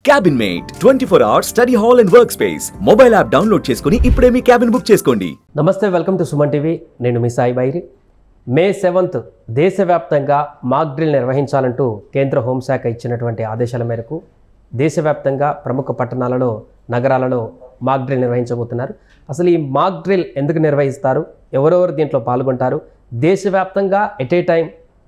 Cabin mate 24 hours study hall and work space mobile app download చేసుకుని ఇప్పుడే మీ cabin book చేసుకోండి. నమస్తే, welcome to Suman TV. నేను మీ సాయి బైరి. మే 7th దేశవ్యాప్తంగా మాక్ డ్రిల్ నిర్వహించాలంటూ కేంద్ర హోంశాఖ ఇచ్చినటువంటి ఆదేశాల మేరకు దేశవ్యాప్తంగా ప్రముఖ పట్టణాలలో నగరాలలో మాక్ డ్రిల్ నిర్వహించబోతున్నారు. అసలు ఈ మాక్ డ్రిల్ ఎందుకు నిర్వహిస్తారు, ఎవరెవరు దీంట్లో పాల్గొంటారు, దేశవ్యాప్తంగా ఎట్ ఏ టైం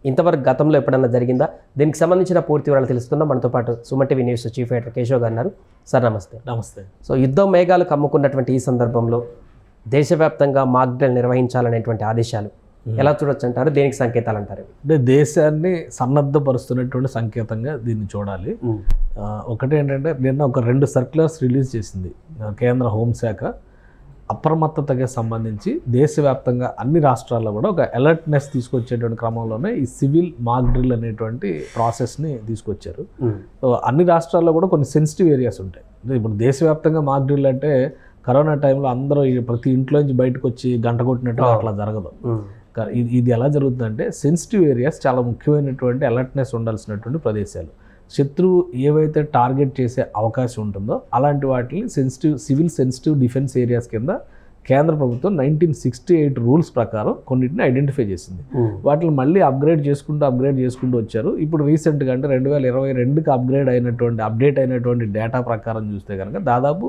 ఇంతవరకు గతంలో ఎప్పుడన్నా జరిగిందా, దీనికి సంబంధించిన పూర్తి వివరాలు తెలుసుకుందాం. మనతో పాటు Suman TV news chief editor Keshav గారు ఉన్నారు. సార్ నమస్తే. నమస్తే. సో యుద్ధం మేఘాలు కమ్ముకున్నటువంటి ఈ సందర్భంలో దేశవ్యాప్తంగా మాక్ డ్రిల్ నిర్వహించాలనేటువంటి ఆదేశాలు ఎలా చూడొచ్చు అంటారు, దేనికి సంకేతాలు అంటారు? అంటే దేశాన్ని సన్నద్ధపరుస్తున్నటువంటి సంకేతంగా దీన్ని చూడాలి. ఒకటి ఏంటంటే నిన్న ఒక 2 సర్క్యులర్స్ రిలీజ్ చేసింది కేంద్ర హోంశాఖ. అప్రమత్తతకి సంబంధించి దేశవ్యాప్తంగా అన్ని రాష్ట్రాల్లో కూడా ఒక అలర్ట్నెస్ తీసుకొచ్చేటువంటి క్రమంలోనే ఈ సివిల్ మాక్ డ్రిల్ అనేటువంటి ప్రాసెస్ని తీసుకొచ్చారు. సో అన్ని రాష్ట్రాల్లో కూడా కొన్ని సెన్సిటివ్ ఏరియాస్ ఉంటాయి. ఇప్పుడు దేశవ్యాప్తంగా మాక్ డ్రిల్ అంటే కరోనా టైంలో అందరూ ప్రతి ఇంట్లోంచి బయటకు వచ్చి గంట కొట్టినట్టు అట్లా జరగదు. ఇది ఎలా జరుగుతుందంటే సెన్సిటివ్ ఏరియాస్ చాలా ముఖ్యమైనటువంటి అలర్ట్నెస్ ఉండాల్సినటువంటి ప్రదేశాలు. శత్రువు ఏవైతే టార్గెట్ చేసే అవకాశం ఉంటుందో అలాంటి వాటిని సివిల్ సెన్సిటివ్ డిఫెన్స్ ఏరియాస్ కింద కేంద్ర ప్రభుత్వం 1968 రూల్స్ ప్రకారం కొన్నిటిని ఐడెంటిఫై చేసింది. వాటిని మళ్ళీ అప్గ్రేడ్ చేసుకుంటూ వచ్చారు. ఇప్పుడు రీసెంట్గా అంటే 2022కి అప్డేట్ అయినటువంటి డేటా ప్రకారం చూస్తే కనుక దాదాపు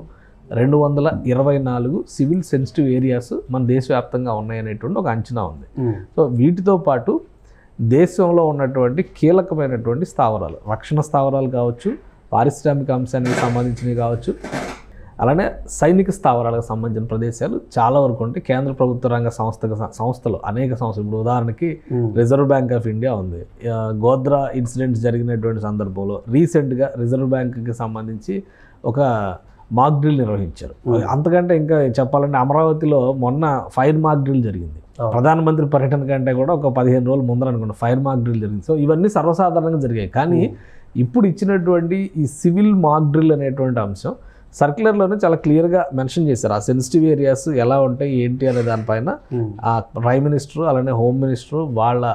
224 సివిల్ సెన్సిటివ్ ఏరియాస్ మన దేశవ్యాప్తంగా ఉన్నాయనేటువంటి ఒక అంచనా ఉంది. సో వీటితో పాటు దేశంలో ఉన్నటువంటి కీలకమైనటువంటి స్థావరాలు, రక్షణ స్థావరాలు కావచ్చు, పారిశ్రామిక అంశానికి సంబంధించినవి కావచ్చు, అలానే సైనిక స్థావరాలకు సంబంధించిన ప్రదేశాలు చాలా వరకు ఉంటే కేంద్ర ప్రభుత్వ రంగ సంస్థలు అనేక సంస్థలు, ఇప్పుడు ఉదాహరణకి రిజర్వ్ బ్యాంక్ ఆఫ్ ఇండియా ఉంది. గోద్రా ఇన్సిడెంట్స్ జరిగినటువంటి సందర్భంలో రీసెంట్గా రిజర్వ్ బ్యాంక్కి సంబంధించి ఒక మాక్ డ్రిల్ నిర్వహించారు. అంతకంటే ఇంకా చెప్పాలంటే అమరావతిలో మొన్న ఫైర్ మాక్ డ్రిల్ జరిగింది. ప్రధానమంత్రి పర్యటన కంటే కూడా ఒక 15 రోజుల ముందర అనుకోండి ఫైర్ మాక్ డ్రిల్ జరిగింది. సో ఇవన్నీ సర్వసాధారణంగా జరిగాయి. కానీ ఇప్పుడు ఇచ్చినటువంటి ఈ సివిల్ మాక్ డ్రిల్ అనేటువంటి అంశం సర్క్యులర్లోనే చాలా క్లియర్గా మెన్షన్ చేశారు. ఆ సెన్సిటివ్ ఏరియాస్ ఎలా ఉంటాయి ఏంటి అనే దానిపైన ఆ ప్రైమ్ మినిస్టర్ అలానే హోమ్ మినిస్టర్ వాళ్ళ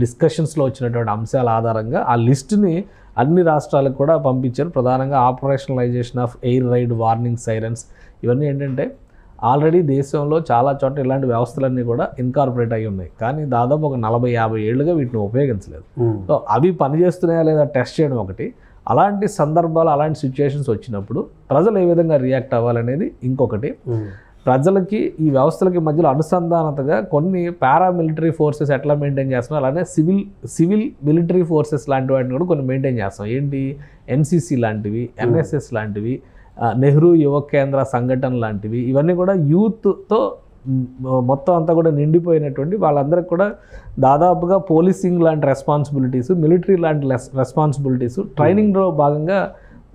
డిస్కషన్స్లో వచ్చినటువంటి అంశాల ఆధారంగా ఆ లిస్టుని అన్ని రాష్ట్రాలకు కూడా పంపించారు. ప్రధానంగా operationalisation of air raid warning sirens, ఇవన్నీ ఏంటంటే ఆల్రెడీ దేశంలో చాలా చోట్ల ఇలాంటి వ్యవస్థలన్నీ కూడా ఇన్కార్పొరేట్ అయి ఉన్నాయి. కానీ దాదాపు ఒక 40-50 ఏళ్ళుగా వీటిని ఉపయోగించలేదు. సో అవి పనిచేస్తున్నాయా లేదా టెస్ట్ చేయడం ఒకటి. అలాంటి సందర్భాలు, అలాంటి సిచ్యుయేషన్స్ వచ్చినప్పుడు ప్రజలు ఏ విధంగా రియాక్ట్ అవ్వాలనేది ఇంకొకటి. ప్రజలకి ఈ వ్యవస్థలకి మధ్యలో అనుసంధానతగా కొన్ని పారామిలిటరీ ఫోర్సెస్ ఎట్లా మెయింటైన్ చేస్తున్నాం, అలానే సివిల్ మిలిటరీ ఫోర్సెస్ లాంటి వాటిని కూడా కొన్ని మెయింటైన్ చేస్తాం. ఏంటి, ఎన్సిసి లాంటివి, ఎన్ఎస్ఎస్ లాంటివి, నెహ్రూ యువ కేంద్ర సంఘటన లాంటివి, ఇవన్నీ కూడా యూత్తో మొత్తం అంతా కూడా నిండిపోయినటువంటి వాళ్ళందరికీ కూడా దాదాపుగా పోలీసింగ్ లాంటి రెస్పాన్సిబిలిటీస్, మిలిటరీ లాంటి రెస్పాన్సిబిలిటీస్ ట్రైనింగ్లో భాగంగా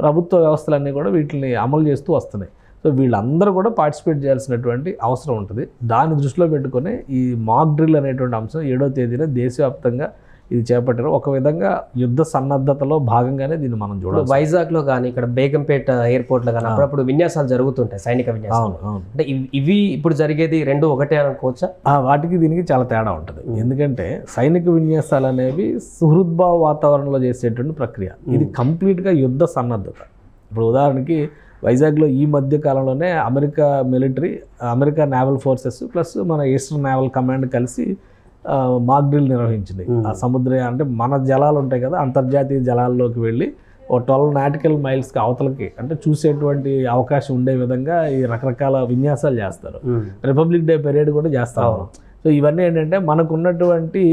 ప్రభుత్వ వ్యవస్థలన్నీ కూడా వీటిని అమలు చేస్తూ వస్తున్నాయి. సో వీళ్ళందరూ కూడా పార్టిసిపేట్ చేయాల్సినటువంటి అవసరం ఉంటుంది. దాన్ని దృష్టిలో పెట్టుకుని ఈ మాక్ డ్రిల్ అనేటువంటి అంశం 7వ తేదీన దేశవ్యాప్తంగా ఇది చేపట్టారు. ఒక విధంగా యుద్ధ సన్నద్ధతలో భాగంగానే దీన్ని మనం చూడాలి. వైజాగ్లో కానీ ఇక్కడ బేగంపేట ఎయిర్పోర్ట్లో కానీ అప్పుడప్పుడు విన్యాసాలు జరుగుతుంటాయి, సైనిక విన్యాసాలు. అంటే ఇవి ఇప్పుడు జరిగేది రెండు ఒకటే అనుకోవచ్చా? వాటికి దీనికి చాలా తేడా ఉంటుంది. ఎందుకంటే సైనిక విన్యాసాలు అనేవి సుహృద్భావ వాతావరణంలో చేసేటువంటి ప్రక్రియ. ఇది కంప్లీట్గా యుద్ధ సన్నద్ధత. ఇప్పుడు ఉదాహరణకి వైజాగ్లో ఈ మధ్య కాలంలోనే అమెరికా నేవల్ ఫోర్సెస్ ప్లస్ మన ఈస్టర్న్ నేవల్ కమాండ్ కలిసి మాక్ డ్రిల్ నిర్వహించింది. ఆ అంటే మన జలాలు ఉంటాయి కదా, అంతర్జాతీయ జలాల్లోకి వెళ్ళి ఓ 12 నాటికల్ మైల్స్కి అవతలకి అంటే చూసేటువంటి అవకాశం ఉండే విధంగా ఈ రకరకాల విన్యాసాలు చేస్తారు. రిపబ్లిక్ డే పెరేడ్ కూడా చేస్తారు. సో ఇవన్నీ ఏంటంటే మనకున్నటువంటి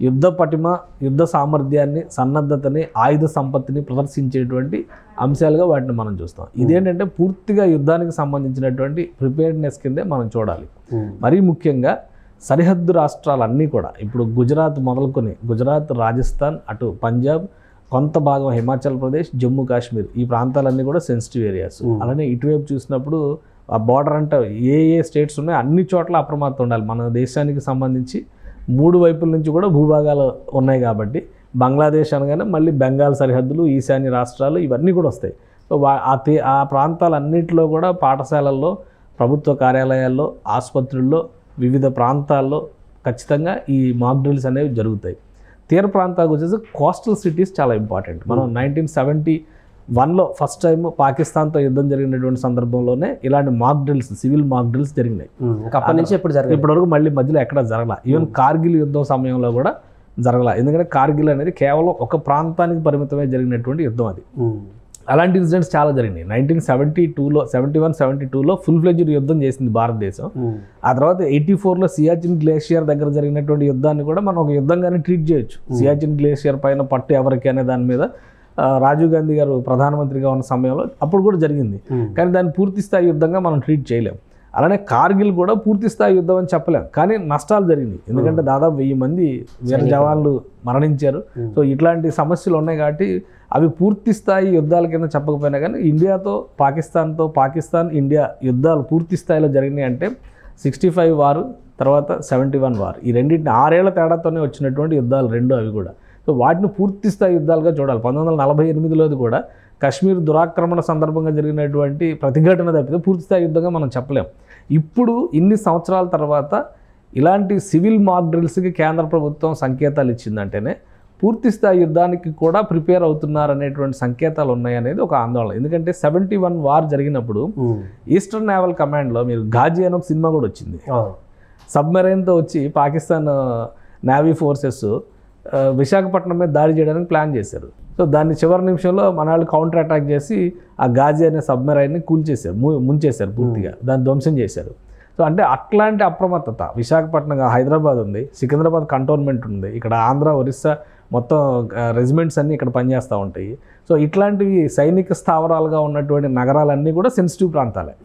యుద్ధ పటిమ, యుద్ధ సామర్థ్యాన్ని, సన్నద్ధతని, ఆయుధ సంపత్తిని ప్రదర్శించేటువంటి అంశాలుగా వాటిని మనం చూస్తాం. ఇదేంటంటే పూర్తిగా యుద్ధానికి సంబంధించినటువంటి ప్రిపేర్డ్నెస్ కిందే మనం చూడాలి. మరీ ముఖ్యంగా సరిహద్దు రాష్ట్రాలన్నీ కూడా ఇప్పుడు గుజరాత్ మొదలుకొని గుజరాత్, రాజస్థాన్, అటు పంజాబ్, కొంత భాగం హిమాచల్ ప్రదేశ్, జమ్మూ కాశ్మీర్, ఈ ప్రాంతాలన్నీ కూడా సెన్సిటివ్ ఏరియాస్. అలానే ఇటువైపు చూసినప్పుడు ఆ బార్డర్ అంటే ఏ స్టేట్స్ ఉన్నాయో అన్ని చోట్ల అప్రమత్తం ఉండాలి. మన దేశానికి సంబంధించి 3 వైపుల నుంచి కూడా భూభాగాలు ఉన్నాయి కాబట్టి బంగ్లాదేశ్ అనగానే మళ్ళీ బెంగాల్ సరిహద్దులు, ఈశాన్య రాష్ట్రాలు ఇవన్నీ కూడా వస్తాయి. సో ఆ ప్రాంతాలన్నింటిలో కూడా పాఠశాలల్లో, ప్రభుత్వ కార్యాలయాల్లో, ఆసుపత్రుల్లో, వివిధ ప్రాంతాల్లో ఖచ్చితంగా ఈ మాక్ డ్రిల్స్ అనేవి జరుగుతాయి. తీర ప్రాంతాలకు వచ్చేసి కోస్టల్ సిటీస్ చాలా ఇంపార్టెంట్. మనం 1970 1లో ఫస్ట్ టైం పాకిస్తాన్తో యుద్ధం జరిగినటువంటి సందర్భంలోనే ఇలాంటి మాక్ డ్రిల్స్, సివిల్ మాక్ డ్రిల్స్ జరిగినాయి. అప్పటి నుంచి ఇప్పటివరకు మళ్ళీ మధ్యలో ఎక్కడ జరగల. ఈవెన్ కార్గిల్ యుద్ధం సమయంలో కూడా జరగల. ఎందుకంటే కార్గిల్ అనేది కేవలం ఒక ప్రాంతానికి పరిమితమై జరిగినటువంటి యుద్ధం అది. అలాంటి ఇన్సిడెంట్స్ చాలా జరిగినాయి. 1972లో 71-72లో ఫుల్ ఫ్లెడ్జ్డ్ యుద్ధం చేసింది భారతదేశం. ఆ తర్వాత 84లో సియాచిన్ గ్లేషియర్ దగ్గర జరిగినటువంటి యుద్ధాన్ని కూడా మనం ఒక యుద్ధంగానే ట్రీట్ చేయొచ్చు. సియాచిన్ గ్లేషియర్ పైన పట్టు ఎవరికి అనే దాని మీద రాజీవ్ గాంధీ గారు ప్రధానమంత్రిగా ఉన్న సమయంలో అప్పుడు కూడా జరిగింది. కానీ దాన్ని పూర్తి స్థాయి యుద్ధంగా మనం ట్రీట్ చేయలేం. అలానే కార్గిల్ కూడా పూర్తి స్థాయి యుద్ధం అని చెప్పలేం, కానీ నష్టాలు జరిగినాయి. ఎందుకంటే దాదాపు 1000 మంది వీర జవాన్లు మరణించారు. సో ఇట్లాంటి సమస్యలు ఉన్నాయి కాబట్టి అవి పూర్తి స్థాయి యుద్ధాల కింద చెప్పకపోయినా కానీ ఇండియాతో పాకిస్తాన్ ఇండియా యుద్ధాలు పూర్తి స్థాయిలో జరిగినాయి అంటే 65 వారు, తర్వాత 71 వారు, ఈ రెండింటిని 6 ఏళ్ల తేడాతోనే వచ్చినటువంటి యుద్ధాలు రెండు అవి కూడా. సో వాటిని పూర్తి స్థాయి యుద్ధాలుగా చూడాలి. 1948లోది కూడా కశ్మీర్ దురాక్రమణ సందర్భంగా జరిగినటువంటి ప్రతిఘటన తప్పితే పూర్తి స్థాయి యుద్ధంగా మనం చెప్పలేం. ఇప్పుడు ఇన్ని సంవత్సరాల తర్వాత ఇలాంటి సివిల్ మాక్ డ్రిల్స్కి కేంద్ర ప్రభుత్వం సంకేతాలు ఇచ్చిందంటేనే పూర్తి స్థాయి యుద్ధానికి కూడా ప్రిపేర్ అవుతున్నారనేటువంటి సంకేతాలు ఉన్నాయనేది ఒక ఆందోళన. ఎందుకంటే 71 వార్ జరిగినప్పుడు ఈస్టర్న్ నేవల్ కమాండ్లో మీరు ఘాజీ అని ఒక సినిమా కూడా వచ్చింది. సబ్మెరైన్తో వచ్చి పాకిస్తాన్ నేవీ ఫోర్సెస్ విశాఖపట్నం మీద దాడి చేయడానికి ప్లాన్ చేశారు. సో దాన్ని చివరి నిమిషంలో మన వాళ్ళు కౌంటర్ అటాక్ చేసి ఆ ఘాజీ అనే సబ్మెరైన్ని కూల్చేశారు, ముంచేశారు, పూర్తిగా దాన్ని ధ్వంసం చేశారు. సో అంటే అట్లాంటి అప్రమత్తత విశాఖపట్నం, హైదరాబాద్ ఉంది, సికింద్రాబాద్ కంటోన్మెంట్ ఉంది, ఇక్కడ ఆంధ్ర, ఒరిస్సా మొత్తం రెజిమెంట్స్ అన్నీ ఇక్కడ పనిచేస్తూ ఉంటాయి. సో ఇట్లాంటివి సైనిక స్థావరాలుగా ఉన్నటువంటి నగరాలన్నీ కూడా సెన్సిటివ్ ప్రాంతాలే.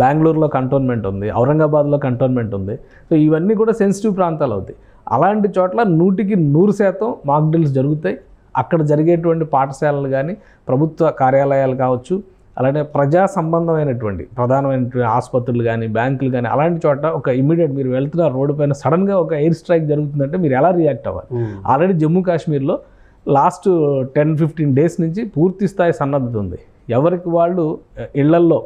బెంగళూరులో కంటోన్మెంట్ ఉంది, ఔరంగాబాద్లో కంటోన్మెంట్ ఉంది. సో ఇవన్నీ కూడా సెన్సిటివ్ ప్రాంతాలు అవుతాయి. అలాంటి చోట్ల 100% మాక్ డ్రిల్స్ జరుగుతాయి. అక్కడ జరిగేటువంటి పాఠశాలలు కానీ, ప్రభుత్వ కార్యాలయాలు కావచ్చు, అలానే ప్రజా సంబంధమైనటువంటి ప్రధానమైనటువంటి ఆసుపత్రులు కానీ, బ్యాంకులు కానీ, అలాంటి చోట ఒక ఇమీడియట్ మీరు వెళ్తున్న రోడ్డు పైన సడన్గా ఒక ఎయిర్ స్ట్రైక్ జరుగుతుందంటే మీరు ఎలా రియాక్ట్ అవ్వాలి? ఆల్రెడీ జమ్మూ కాశ్మీర్లో లాస్ట్ 10-15 డేస్ నుంచి పూర్తి స్థాయి సన్నద్ధత ఉంది. ఎవరికి వాళ్ళు ఇళ్లల్లో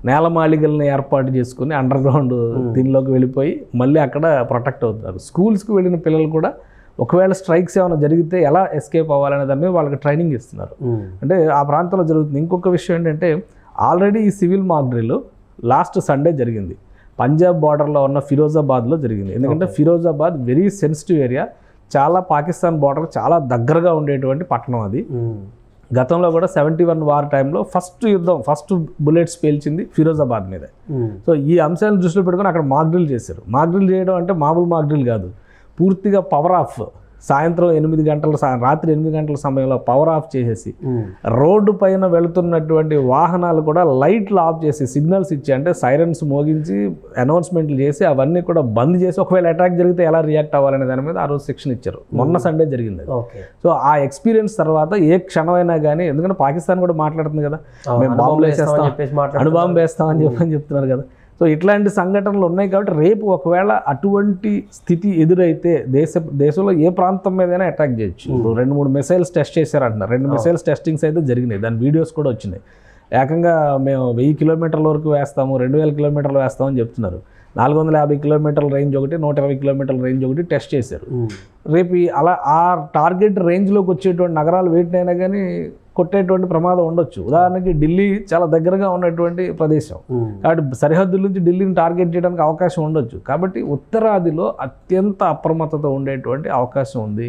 నేలమాళిగల్ని ఏర్పాటు చేసుకుని అండర్ గ్రౌండ్ దీనిలోకి వెళ్ళిపోయి మళ్ళీ అక్కడ ప్రొటెక్ట్ అవుతున్నారు. స్కూల్స్కి వెళ్ళిన పిల్లలు కూడా ఒకవేళ స్ట్రైక్స్ ఏమైనా జరిగితే ఎలా ఎస్కేప్ అవ్వాలనే దాని మీద వాళ్ళకి ట్రైనింగ్ ఇస్తున్నారు. అంటే ఆ ప్రాంతంలో జరుగుతుంది. ఇంకొక విషయం ఏంటంటే ఆల్రెడీ ఈ civil mock drill last Sunday జరిగింది. పంజాబ్ బార్డర్లో ఉన్న ఫిరోజాబాద్లో జరిగింది. ఎందుకంటే ఫిరోజాబాద్ వెరీ సెన్సిటివ్ ఏరియా, చాలా పాకిస్తాన్ బార్డర్ చాలా దగ్గరగా ఉండేటువంటి పట్టణం అది. గతంలో కూడా 71 వార్ టైంలో ఫస్ట్ బుల్లెట్స్ పేల్చింది ఫిరోజాబాద్ మీదే. సో ఈ అంశాలను దృష్టిలో పెట్టుకొని అక్కడ మాక్ డ్రిల్ చేశారు. మాక్ డ్రిల్ చేయడం అంటే మామూలు మాక్ డ్రిల్ కాదు, పూర్తిగా పవర్ ఆఫ్. సాయంత్రం 8 గంటల రాత్రి 8 గంటల సమయంలో పవర్ ఆఫ్ చేసేసి రోడ్డు పైన వెళుతున్నటువంటి వాహనాలు కూడా లైట్లు ఆఫ్ చేసి సిగ్నల్స్ ఇచ్చి, అంటే సైరన్స్ మోగించి అనౌన్స్మెంట్లు చేసి అవన్నీ కూడా బంద్ చేసి ఒకవేళ అటాక్ జరిగితే ఎలా రియాక్ట్ అవ్వాలనే దాని మీద ఆ రోజు సెక్షన్ ఇచ్చారు. మొన్న సండే జరిగింది. సో ఆ ఎక్స్పీరియన్స్ తర్వాత ఏ క్షణమైనా కానీ, ఎందుకంటే పాకిస్తాన్ కూడా మాట్లాడుతుంది కదా, మేము బాంబులు వేసేస్తాం, అణుబాంబు వేస్తామని చెప్తున్నారు కదా. సో ఇట్లాంటి సంఘటనలు ఉన్నాయి కాబట్టి రేపు ఒకవేళ అటువంటి స్థితి ఎదురైతే దేశంలో ఏ ప్రాంతం మీదైనా అటాక్ చేయొచ్చు. ఇప్పుడు 2-3 మిసైల్స్ టెస్ట్ చేశారంటున్నారు. 2 మిసైల్స్ టెస్టింగ్స్ అయితే జరిగినాయి, దాని వీడియోస్ కూడా వచ్చినాయి. ఏకంగా మేము 1000 కిలోమీటర్ల వరకు వేస్తాము, 2000 కిలోమీటర్లు వేస్తామని చెప్తున్నారు. 450 కిలోమీటర్ల రేంజ్ ఒకటి, 120 కిలోమీటర్ల రేంజ్ ఒకటి టెస్ట్ చేశారు. రేపు అలా ఆ టార్గెట్ రేంజ్లోకి వచ్చేటువంటి నగరాలు వేటినైనా కానీ కొట్టేటువంటి ప్రమాదం ఉండొచ్చు. ఉదాహరణకి ఢిల్లీ చాలా దగ్గరగా ఉన్నటువంటి ప్రదేశం కాబట్టి సరిహద్దుల నుంచి ఢిల్లీని టార్గెట్ చేయడానికి అవకాశం ఉండొచ్చు. కాబట్టి ఉత్తరాదిలో అత్యంత అప్రమత్తత ఉండేటువంటి అవకాశం ఉంది.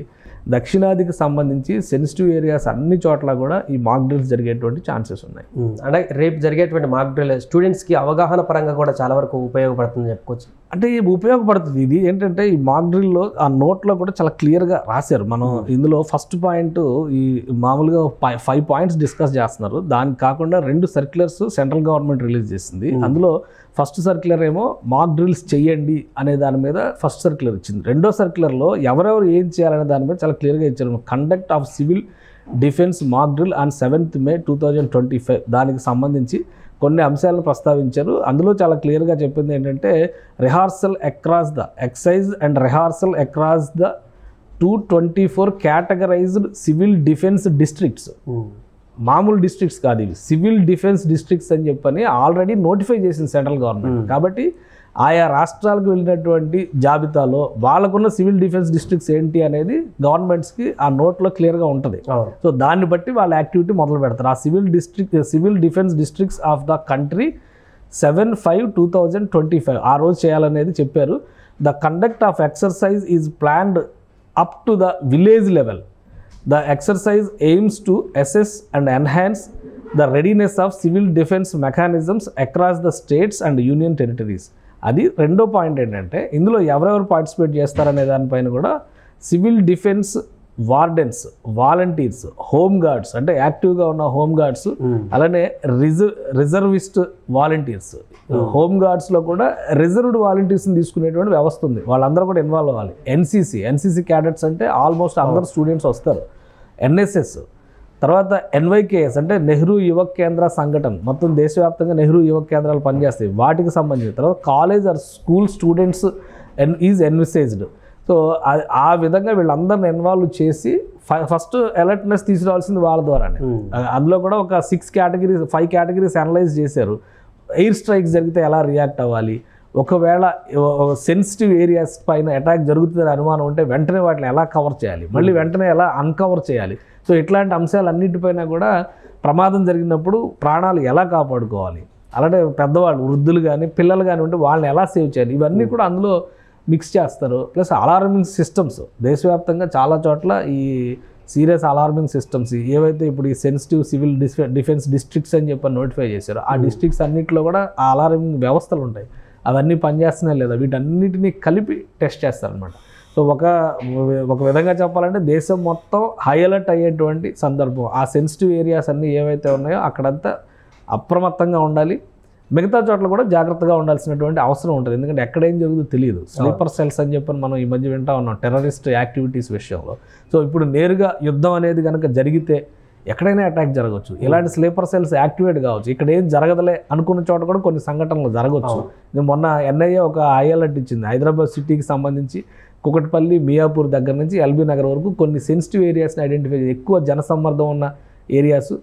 దక్షిణాదికి సంబంధించి సెన్సిటివ్ ఏరియాస్ అన్ని చోట్ల కూడా ఈ మాక్ డ్రిల్స్ జరిగేటువంటి ఛాన్సెస్ ఉన్నాయి. అంటే రేపు జరిగేటువంటి మాక్ డ్రిల్ స్టూడెంట్స్కి అవగాహన పరంగా కూడా చాలా వరకు ఉపయోగపడుతుందని చెప్పుకోవచ్చు. అంటే ఉపయోగపడుతుంది. ఇది ఏంటంటే ఈ మాక్ డ్రిల్లో ఆ నోట్లో కూడా చాలా క్లియర్గా రాశారు. మనం ఇందులో ఫస్ట్ పాయింట్ ఈ మామూలుగా 5 పాయింట్స్ డిస్కస్ చేస్తున్నారు. దానికి కాకుండా 2 సర్క్యులర్స్ సెంట్రల్ గవర్నమెంట్ రిలీజ్ చేసింది. అందులో ఫస్ట్ సర్క్యులర్ ఏమో మాక్ డ్రిల్స్ చెయ్యండి అనే దాని మీద ఫస్ట్ సర్క్యులర్ ఇచ్చింది. రెండో సర్క్యులర్లో ఎవరెవరు ఏం చేయాలనే దాని మీద చాలా క్లియర్గా ఇచ్చారు. Conduct of civil defence mock drill on 7th May 2025 దానికి సంబంధించి కొన్ని అంశాలను ప్రస్తావించారు. అందులో చాలా క్లియర్గా చెప్పింది ఏంటంటే rehearsal across the exercise and rehearsal across the 224 categorised civil defence districts. మామూలు డిస్ట్రిక్ట్స్ కాదు ఇవి, సివిల్ డిఫెన్స్ డిస్ట్రిక్ట్స్ అని చెప్పని ఆల్రెడీ నోటిఫై చేసింది సెంట్రల్ గవర్నమెంట్. కాబట్టి ఆయా రాష్ట్రాలకు వెళ్ళినటువంటి జాబితాలో వాళ్ళకున్న సివిల్ డిఫెన్స్ డిస్ట్రిక్ట్స్ ఏంటి అనేది గవర్నమెంట్స్కి ఆ నోట్లో క్లియర్గా ఉంటుంది. సో దాన్ని బట్టి వాళ్ళ యాక్టివిటీ మొదలు పెడతారు. ఆ civil defence districts of the country 7/5/2025 ఆ రోజు చేయాలనేది చెప్పారు. The conduct of exercise is planned up to the village level. The exercise AIIMS to assess and enhance the readiness of civil defence mechanisms across the states and union territories. అది రెండో point ఏంటంటే ఇందులో ఎవరెవరు participate చేస్తారనే దానిపైన కూడా civil defence wardens, volunteers, home guards అంటే యాక్టివ్గా ఉన్న హోమ్ గార్డ్స్, అలానే రిజర్విస్ట్ వాలంటీర్స్. హోమ్ గార్డ్స్లో కూడా రిజర్వ్డ్ వాలంటీర్స్ని తీసుకునేటువంటి వ్యవస్థ ఉంది. వాళ్ళందరూ కూడా ఇన్వాల్వ్ అవ్వాలి. ఎన్సీసీ క్యాడెట్స్ అంటే ఆల్మోస్ట్ అందరు స్టూడెంట్స్ వస్తారు. ఎన్ఎస్ఎస్, తర్వాత ఎన్వైకేఎస్ అంటే నెహ్రూ యువక్ కేంద్ర సంఘటన, మొత్తం దేశవ్యాప్తంగా నెహ్రూ యువక్ కేంద్రాలు పనిచేస్తాయి, వాటికి సంబంధించి. తర్వాత college or school students is envisaged. So ఆ విధంగా వీళ్ళందరిని ఇన్వాల్వ్ చేసి ఫస్ట్ అలర్ట్నెస్ తీసుకురావాల్సింది వాళ్ళ ద్వారానే. అందులో కూడా ఒక 5 కేటగిరీస్ అనలైజ్ చేశారు. ఎయిర్ స్ట్రైక్స్ జరిగితే ఎలా రియాక్ట్ అవ్వాలి, ఒకవేళ సెన్సిటివ్ ఏరియాస్ పైన అటాక్ జరుగుతుందని అనుమానం ఉంటే వెంటనే వాటిని ఎలా కవర్ చేయాలి, మళ్ళీ వెంటనే ఎలా అన్కవర్ చేయాలి. సో ఇట్లాంటి అంశాలన్నిటిపైన కూడా ప్రమాదం జరిగినప్పుడు ప్రాణాలు ఎలా కాపాడుకోవాలి, అలాగే పెద్దవాళ్ళు, వృద్ధులు కానీ పిల్లలు కానీ ఉంటే వాళ్ళని ఎలా సేవ్ చేయాలి, ఇవన్నీ కూడా అందులో మిక్స్ చేస్తారు. ప్లస్ అలార్మింగ్ సిస్టమ్స్ దేశవ్యాప్తంగా చాలా చోట్ల ఈ సీరియస్ అలార్మింగ్ సిస్టమ్స్ ఏవైతే ఇప్పుడు ఈ సెన్సిటివ్ సివిల్ డిఫెన్స్ డిస్ట్రిక్ట్స్ అని చెప్పి నోటిఫై చేశారో ఆ డిస్ట్రిక్ట్స్ అన్నింటిలో కూడా ఆ అలార్మింగ్ వ్యవస్థలు ఉంటాయి. అవన్నీ పనిచేస్తున్నాయి లేదా వీటన్నిటిని కలిపి టెస్ట్ చేస్తారనమాట. సో ఒక విధంగా చెప్పాలంటే దేశం మొత్తం హై అలర్ట్ అయ్యేటువంటి సందర్భం. ఆ సెన్సిటివ్ ఏరియాస్ అన్నీ ఏవైతే ఉన్నాయో అక్కడంతా అప్రమత్తంగా ఉండాలి. మిగతా చోట్ల కూడా జాగ్రత్తగా ఉండాల్సినటువంటి అవసరం ఉంటుంది. ఎందుకంటే ఎక్కడేం జరుగుతుందో తెలియదు. స్లీపర్ సెల్స్ అని చెప్పని మనం ఈ మధ్య వింటా ఉన్నాం టెర్రరిస్ట్ యాక్టివిటీస్ విషయంలో. సో ఇప్పుడు నేరుగా యుద్ధం అనేది కనుక జరిగితే ఎక్కడైనా అటాక్ జరగవచ్చు. ఇలాంటి స్లీపర్ సెల్స్ యాక్టివేట్ కావచ్చు. ఇక్కడ ఏం జరగదులే అనుకున్న చోట కూడా కొన్ని సంఘటనలు జరగవచ్చు. మొన్న ఎన్ఐఏ ఒక హై అలర్ట్ ఇచ్చింది. హైదరాబాద్ సిటీకి సంబంధించి కుకట్పల్లి, మియాపూర్ దగ్గర నుంచి ఎల్బీ నగర్ వరకు కొన్ని సెన్సిటివ్ ఏరియాస్ని ఐడెంటిఫై చేసి ఎక్కువ జనసమ్మర్దం ఉన్న ఏరియాస్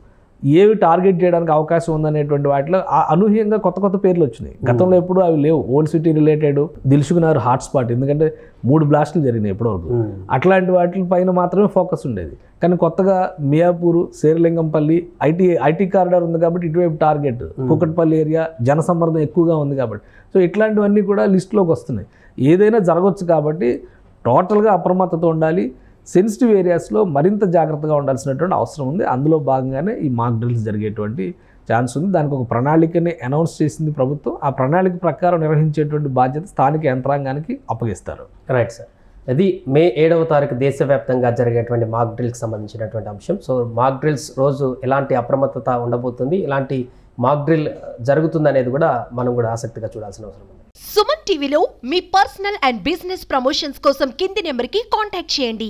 ఏవి టార్గెట్ చేయడానికి అవకాశం ఉందనేటువంటి వాటిలో అనూహ్యంగా కొత్త పేర్లు వచ్చినాయి. గతంలో ఎప్పుడు అవి లేవు. Old city related, Dilsukhnagar hotspot, ఎందుకంటే 3 బ్లాస్టులు జరిగినాయి ఇప్పటివరకు. అట్లాంటి వాటి పైన మాత్రమే ఫోకస్ ఉండేది. కానీ కొత్తగా మియాపూరు, శేర్లింగంపల్లి ఐటీ కారిడార్ ఉంది కాబట్టి ఇటువైపు టార్గెట్, కుకట్పల్లి ఏరియా జనసమ్మర్దం ఎక్కువగా ఉంది కాబట్టి. సో ఇట్లాంటివన్నీ కూడా లిస్టులోకి వస్తున్నాయి. ఏదైనా జరగవచ్చు కాబట్టి టోటల్గా అప్రమత్తతో ఉండాలి. సెన్సిటివ్ ఏరియాస్లో మరింత జాగ్రత్తగా ఉండాల్సినటువంటి అవసరం ఉంది. అందులో భాగంగానే ఈ మాక్ డ్రిల్స్ జరిగేటువంటి ఛాన్స్ ఉంది. దానికి ఒక ప్రణాళికని అనౌన్స్ చేసింది ప్రభుత్వం. ఆ ప్రణాళిక ప్రకారం నిర్వహించేటువంటి బాధ్యత స్థానిక యంత్రాంగానికి అప్పగిస్తారు. Right sir. అది మే 7వ తారీఖు దేశవ్యాప్తంగా జరిగేటువంటి మాక్ డ్రిల్కి సంబంధించినటువంటి అంశం. సో మాక్ డ్రిల్స్ రోజు ఎలాంటి అప్రమత్తత ఉండబోతుంది, ఎలాంటి మాక్ డ్రిల్ జరుగుతుంది అనేది కూడా మనం కూడా ఆసక్తిగా చూడాల్సిన అవసరం ఉంది. సుమన్ టీవీలో మీ పర్సనల్ అండ్ బిజినెస్ ప్రమోషన్స్ కోసం కింది నెంబర్కి కాంటాక్ట్ చేయండి.